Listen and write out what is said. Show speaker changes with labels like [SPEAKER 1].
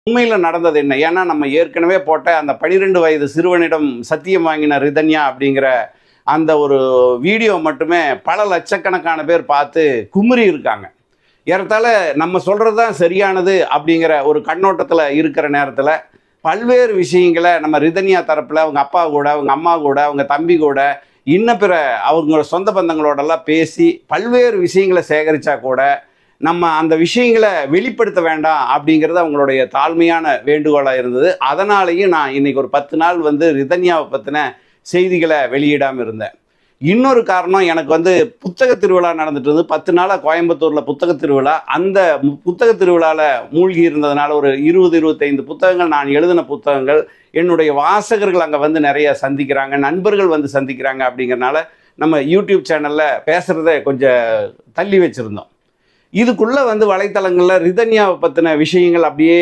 [SPEAKER 1] உண்மையில் நடந்தது என்ன? ஏன்னா நம்ம ஏற்கனவே போட்ட அந்த 12 வயது சிறுவனிடம் சத்தியம் வாங்கின ரிதன்யா அப்படிங்கிற அந்த ஒரு வீடியோ மட்டுமே பல லட்சக்கணக்கான பேர் பார்த்து குமுறி இருக்காங்க. ஏறத்தாழ நம்ம சொல்கிறது தான் சரியானது அப்படிங்கிற ஒரு கண்ணோட்டத்தில் இருக்கிற நேரத்தில் பல்வேறு விஷயங்களை நம்ம ரிதன்யா தரப்பில் அவங்க அப்பா கூட, அவங்க அம்மா கூட, அவங்க தம்பி கூட, இன்ன பிற அவங்க சொந்த பந்தங்களோடெல்லாம் பேசி பல்வேறு விஷயங்களை சேகரித்தா கூட நம்ம அந்த விஷயங்களை வெளிப்படுத்த வேண்டாம் அப்படிங்கிறது அவங்களுடைய தாழ்மையான வேண்டுகோளாக இருந்தது. அதனாலேயும் நான் இன்னைக்கு ஒரு 10 நாள் ரிதன்யாவை பற்றின செய்திகளை வெளியிடாமல் இருந்தேன். இன்னொரு காரணம், எனக்கு புத்தக திருவிழா நடந்துட்டு இருந்தது. 10 நாளாக கோயம்புத்தூரில் புத்தக திருவிழா. அந்த புத்தக திருவிழாவில் மூழ்கி இருந்ததுனால ஒரு 20-25 புத்தகங்கள், நான் எழுதின புத்தகங்கள், என்னுடைய வாசகர்கள் அங்கே நிறைய சந்திக்கிறாங்க, நண்பர்கள் சந்திக்கிறாங்க. அப்படிங்கிறனால நம்ம யூடியூப் சேனலில் பேசுகிறத கொஞ்சம் தள்ளி வச்சுருந்தோம். இதுக்குள்ளே வலைத்தளங்களில் ரிதன்யாவை பற்றின விஷயங்கள் அப்படியே